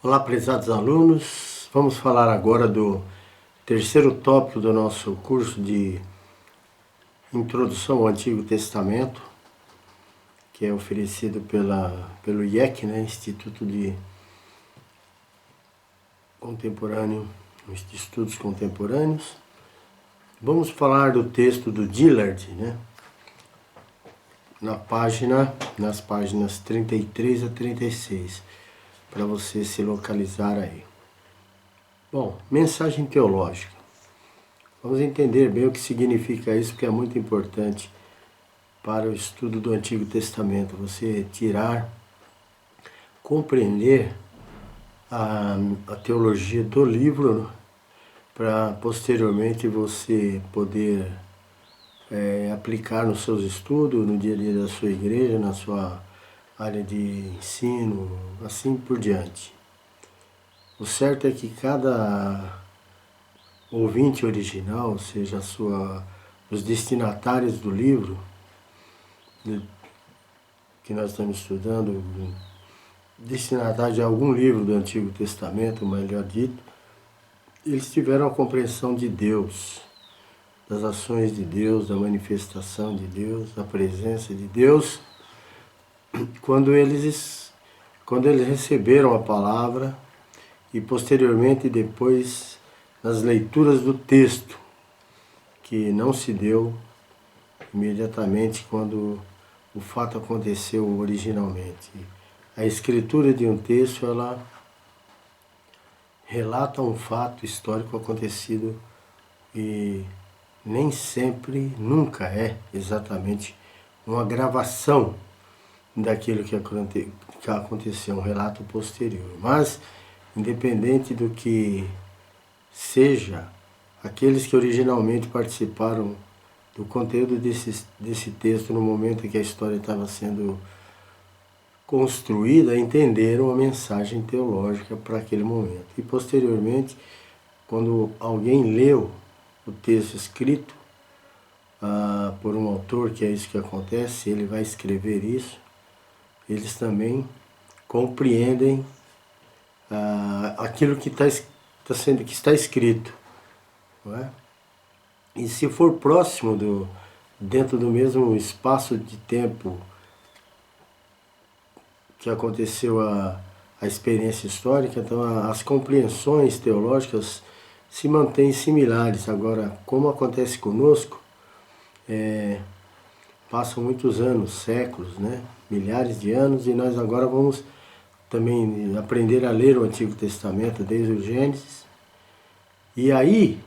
Olá, prezados alunos. Vamos falar agora do terceiro tópico do nosso curso de Introdução ao Antigo Testamento, que é oferecido pelo IEC, Instituto de Estudos Contemporâneos. Vamos falar do texto do Dillard, nas páginas 33 a 36, para você se localizar aí. Bom, mensagem teológica. Vamos entender bem o que significa isso, porque é muito importante para o estudo do Antigo Testamento. Você compreender a teologia do livro, para posteriormente você poder aplicar nos seus estudos, no dia a dia da sua igreja, na sua área de ensino, assim por diante. O certo é que cada ouvinte original, ou seja, os destinatários do livro que nós estamos estudando, destinatários de algum livro do Antigo Testamento, melhor dito, eles tiveram a compreensão de Deus, das ações de Deus, da manifestação de Deus, da presença de Deus, quando eles receberam a palavra e posteriormente depois nas leituras do texto, que não se deu imediatamente quando o fato aconteceu originalmente. A escritura de um texto, ela relata um fato histórico acontecido e nem sempre, nunca é exatamente uma gravação daquilo que aconteceu, um relato posterior. Mas, independente do que seja, aqueles que originalmente participaram do conteúdo desse texto no momento em que a história estava sendo construída, entenderam a mensagem teológica para aquele momento. E posteriormente, quando alguém leu o texto escrito por um autor, que é isso que acontece, ele vai escrever isso, eles também compreendem aquilo que está escrito, não é? E se for próximo dentro do mesmo espaço de tempo que aconteceu a experiência histórica, então as compreensões teológicas se mantêm similares. Agora, como acontece conosco, passam muitos anos, séculos, milhares de anos, e nós agora vamos também aprender a ler o Antigo Testamento desde o Gênesis. E aí,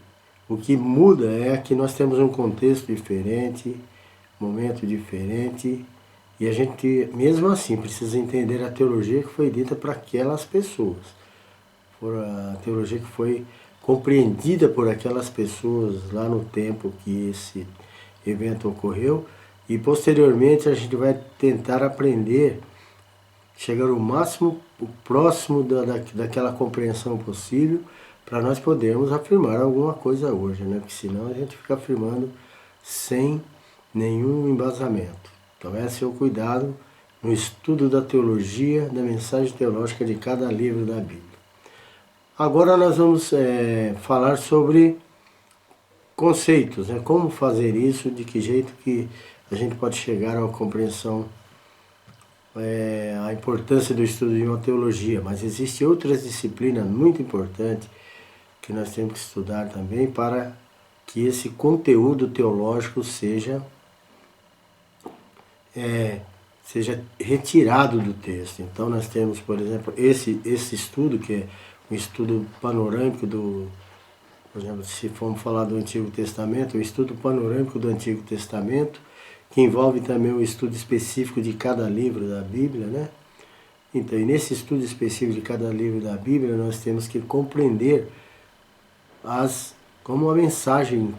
o que muda é que nós temos um contexto diferente, momento diferente, e a gente, mesmo assim, precisa entender a teologia que foi dita para aquelas pessoas. A teologia que foi compreendida por aquelas pessoas lá no tempo que esse evento ocorreu, e posteriormente a gente vai tentar aprender, chegar o máximo próximo daquela compreensão possível, para nós podermos afirmar alguma coisa hoje, porque senão a gente fica afirmando sem nenhum embasamento. Então esse é o cuidado no estudo da teologia, da mensagem teológica de cada livro da Bíblia. Agora nós vamos falar sobre conceitos, como fazer isso, de que jeito que a gente pode chegar a uma compreensão, a importância do estudo de uma teologia. Mas existe outras disciplinas muito importantes que nós temos que estudar também para que esse conteúdo teológico seja retirado do texto. Então nós temos, por exemplo, esse estudo, que é um estudo panorâmico por exemplo, se formos falar do Antigo Testamento, o estudo panorâmico do Antigo Testamento, que envolve também um estudo específico de cada livro da Bíblia, Então, e nesse estudo específico de cada livro da Bíblia, nós temos que compreender como a mensagem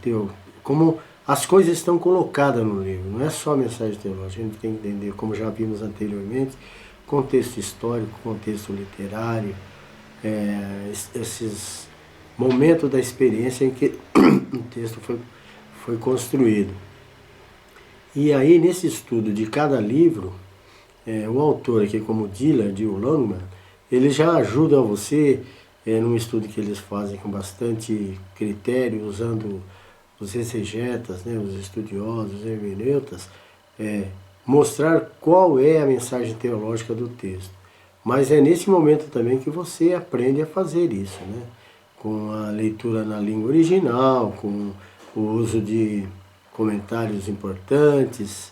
como as coisas estão colocadas no livro. Não é só a mensagem teológica, a gente tem que entender, como já vimos anteriormente, contexto histórico, contexto literário, esses momentos da experiência em que o texto foi construído. E aí, nesse estudo de cada livro, o autor aqui, como Dillard e o Longman, eles já ajudam você, num estudo que eles fazem com bastante critério, usando os exegetas, né, os estudiosos, os hermeneutas, mostrar qual é a mensagem teológica do texto. Mas é nesse momento também que você aprende a fazer isso, né? Com a leitura na língua original, com o uso de comentários importantes,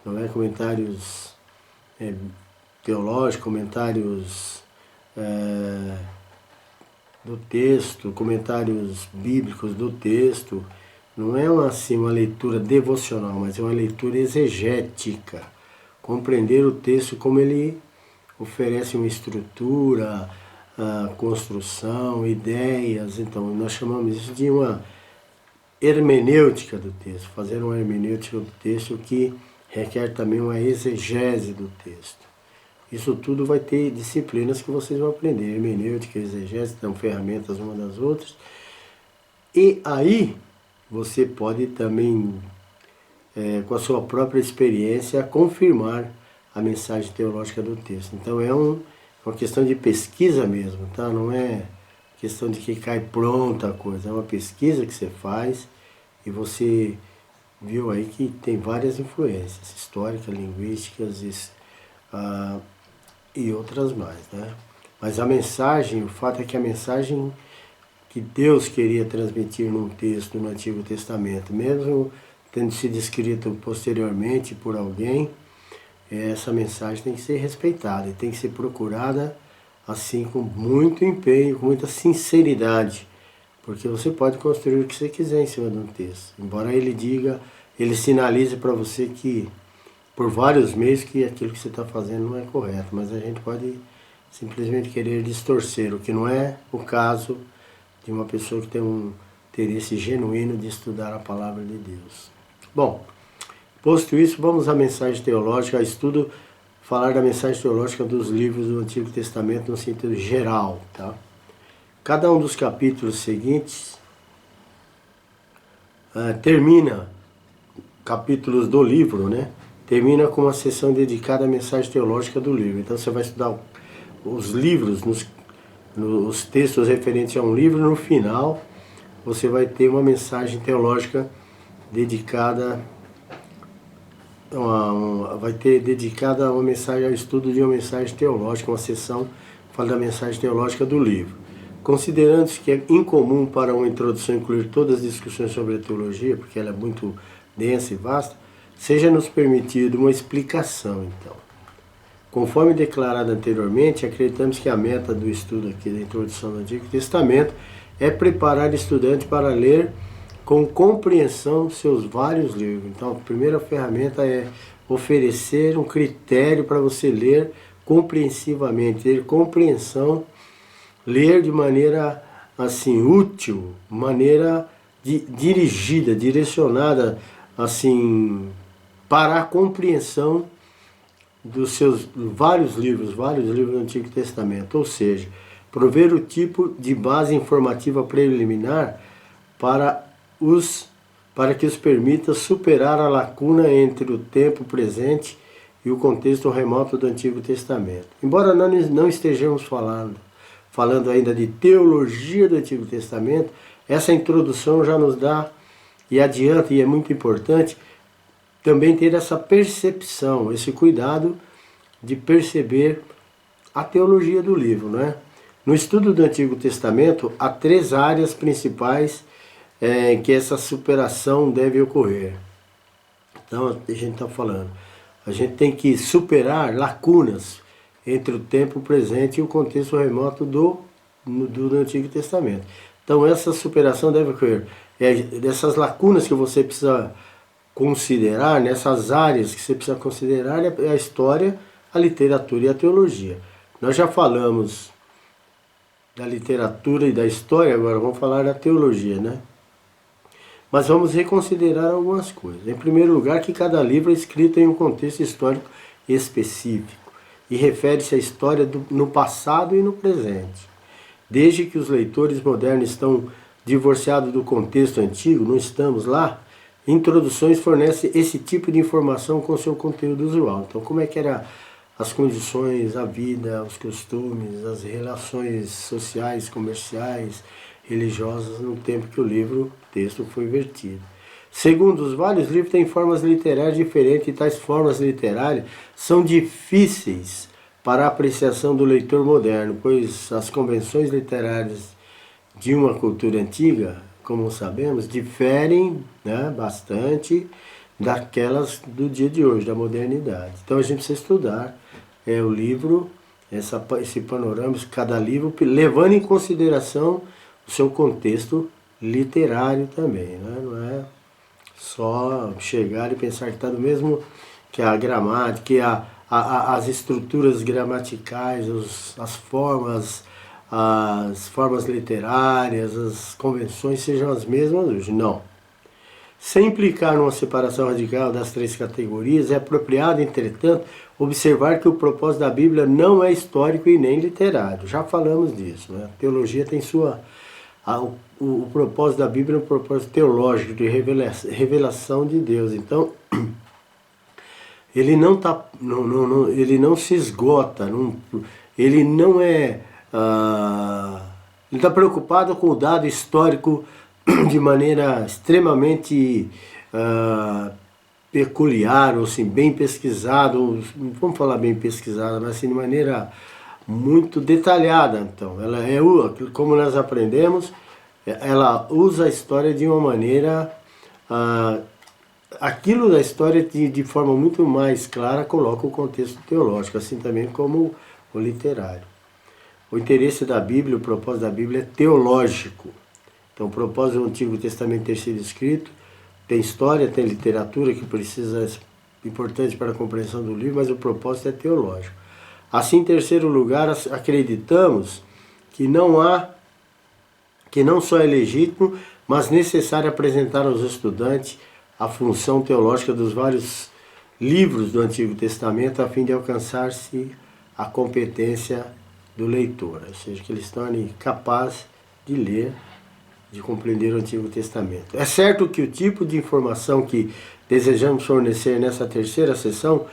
não é? Comentários teológicos, comentários do texto, comentários bíblicos do texto. Não é assim uma leitura devocional, mas é uma leitura exegética. Compreender o texto como ele oferece uma estrutura, construção, ideias. Então, nós chamamos isso de uma hermenêutica do texto. Fazer uma hermenêutica do texto que requer também uma exegese do texto. Isso tudo vai ter disciplinas que vocês vão aprender. Hermenêutica, exegese, são ferramentas uma das outras. E aí você pode também, com a sua própria experiência, confirmar a mensagem teológica do texto. Então é uma questão de pesquisa mesmo, tá? Não é questão de que cai pronta a coisa, é uma pesquisa que você faz e você viu aí que tem várias influências históricas, linguísticas e outras mais, né? Mas a mensagem, o fato é que a mensagem que Deus queria transmitir num texto no Antigo Testamento, mesmo tendo sido escrito posteriormente por alguém, essa mensagem tem que ser respeitada e tem que ser procurada assim com muito empenho, com muita sinceridade, porque você pode construir o que você quiser em cima de um texto, embora ele sinalize para você que por vários meios que aquilo que você está fazendo não é correto, mas a gente pode simplesmente querer distorcer, o que não é o caso de uma pessoa que tem um interesse genuíno de estudar a palavra de Deus. Bom, posto isso, vamos à mensagem teológica, falar da mensagem teológica dos livros do Antigo Testamento no sentido geral, tá? Cada um dos capítulos seguintes termina, capítulos do livro, né? Termina com uma sessão dedicada à mensagem teológica do livro. Então você vai estudar os livros, os textos referentes a um livro, no final você vai ter uma mensagem teológica dedicada a uma mensagem, ao estudo de uma mensagem teológica, uma sessão fala da mensagem teológica do livro. Considerando-se que é incomum para uma introdução incluir todas as discussões sobre a teologia, porque ela é muito densa e vasta, seja-nos permitido uma explicação, então. Conforme declarado anteriormente, acreditamos que a meta do estudo aqui da introdução do Antigo Testamento é preparar estudante para ler com compreensão seus vários livros. Então, a primeira ferramenta é oferecer um critério para você ler compreensivamente, ter compreensão, ler de maneira assim útil, maneira dirigida, direcionada assim para a compreensão dos seus vários livros do Antigo Testamento, ou seja, prover o tipo de base informativa preliminar para que os permita superar a lacuna entre o tempo presente e o contexto remoto do Antigo Testamento. Embora não estejamos falando ainda de teologia do Antigo Testamento, essa introdução já nos dá e adianta, e é muito importante, também ter essa percepção, esse cuidado de perceber a teologia do livro, não é? No estudo do Antigo Testamento, há 3 áreas principais em que essa superação deve ocorrer. Então, a gente está falando, a gente tem que superar lacunas entre o tempo presente e o contexto remoto do Antigo Testamento. Então, essa superação deve ocorrer. Dessas lacunas que você precisa considerar, nessas áreas que você precisa considerar, é a história, a literatura e a teologia. Nós já falamos da literatura e da história, agora vamos falar da teologia, né? Mas vamos reconsiderar algumas coisas. Em primeiro lugar, que cada livro é escrito em um contexto histórico específico e refere-se à história no passado e no presente. Desde que os leitores modernos estão divorciados do contexto antigo, não estamos lá, introduções fornecem esse tipo de informação com seu conteúdo usual. Então, como é que era as condições, a vida, os costumes, as relações sociais, comerciais, religiosas no tempo que o texto foi vertido. Segundo, os vários livros têm formas literárias diferentes e tais formas literárias são difíceis para a apreciação do leitor moderno, pois as convenções literárias de uma cultura antiga, como sabemos, diferem, né, bastante daquelas do dia de hoje, da modernidade. Então a gente precisa estudar o livro, esse panorama, cada livro, levando em consideração o seu contexto literário também, né? Não é só chegar e pensar que está do mesmo que a gramática, que as estruturas gramaticais, as formas literárias, as convenções sejam as mesmas hoje. Não. Sem implicar numa separação radical das três categorias, é apropriado, entretanto, observar que o propósito da Bíblia não é histórico e nem literário. Já falamos disso, né? A teologia tem o propósito da Bíblia é um propósito teológico, de revelação de Deus. Então, ele ele não se esgota, ele não é... ele está preocupado com o dado histórico de maneira extremamente peculiar, ou assim, bem pesquisado, não vamos falar bem pesquisado, mas assim, de maneira muito detalhada. Então, ela como nós aprendemos, ela usa a história de uma maneira, aquilo da história de forma muito mais clara coloca o contexto teológico, assim também como o literário. O interesse da Bíblia, o propósito da Bíblia é teológico. Então, o propósito do Antigo Testamento ter sido escrito, tem história, tem literatura que precisa, importante para a compreensão do livro, mas o propósito é teológico. Assim, em terceiro lugar, acreditamos que não só é legítimo, mas necessário apresentar aos estudantes a função teológica dos vários livros do Antigo Testamento, a fim de alcançar-se a competência do leitor, ou seja, que ele se torne capaz de ler, de compreender o Antigo Testamento. É certo que o tipo de informação que desejamos fornecer nessa terceira sessão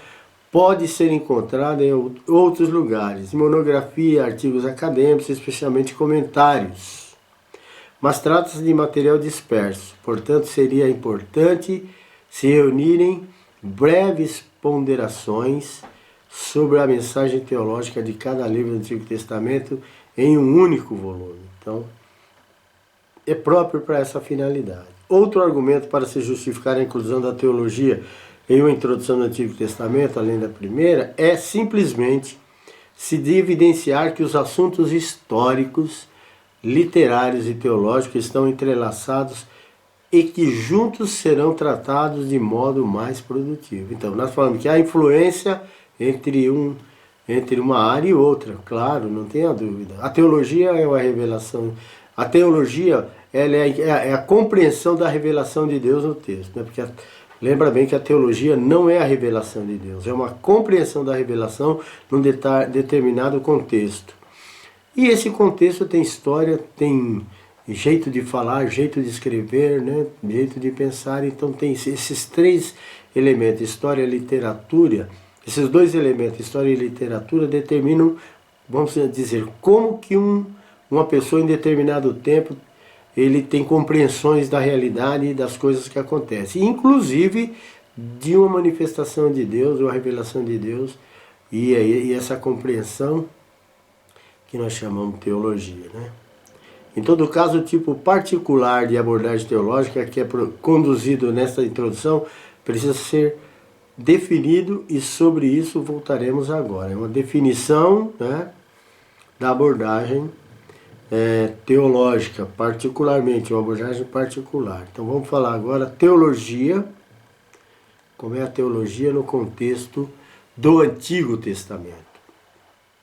pode ser encontrado em outros lugares, em monografia, artigos acadêmicos, especialmente comentários. Mas trata-se de material disperso, portanto seria importante se reunirem breves ponderações sobre a mensagem teológica de cada livro do Antigo Testamento em um único volume. Então, é próprio para essa finalidade. Outro argumento para se justificar a inclusão da teologia em uma introdução do Antigo Testamento, além da primeira, é simplesmente se de evidenciar que os assuntos históricos, literários e teológicos estão entrelaçados e que juntos serão tratados de modo mais produtivo. Então, nós falamos que há influência entre uma área e outra, claro, não tenha dúvida. A teologia é uma revelação, a teologia ela é a compreensão da revelação de Deus no texto, né? Porque lembra bem que a teologia não é a revelação de Deus, é uma compreensão da revelação num determinado contexto. E esse contexto tem história, tem jeito de falar, jeito de escrever, né? Jeito de pensar, então tem esses três elementos, história e literatura. Esses dois elementos, história e literatura, determinam, vamos dizer, como que uma pessoa em determinado tempo ele tem compreensões da realidade e das coisas que acontecem, inclusive de uma manifestação de Deus, uma revelação de Deus, e essa compreensão que nós chamamos de teologia, né? Em todo caso, o tipo particular de abordagem teológica que é conduzido nesta introdução precisa ser definido, e sobre isso voltaremos agora. É uma definição, né, da abordagem teológica, particularmente, uma abordagem particular. Então vamos falar agora teologia, como é a teologia no contexto do Antigo Testamento.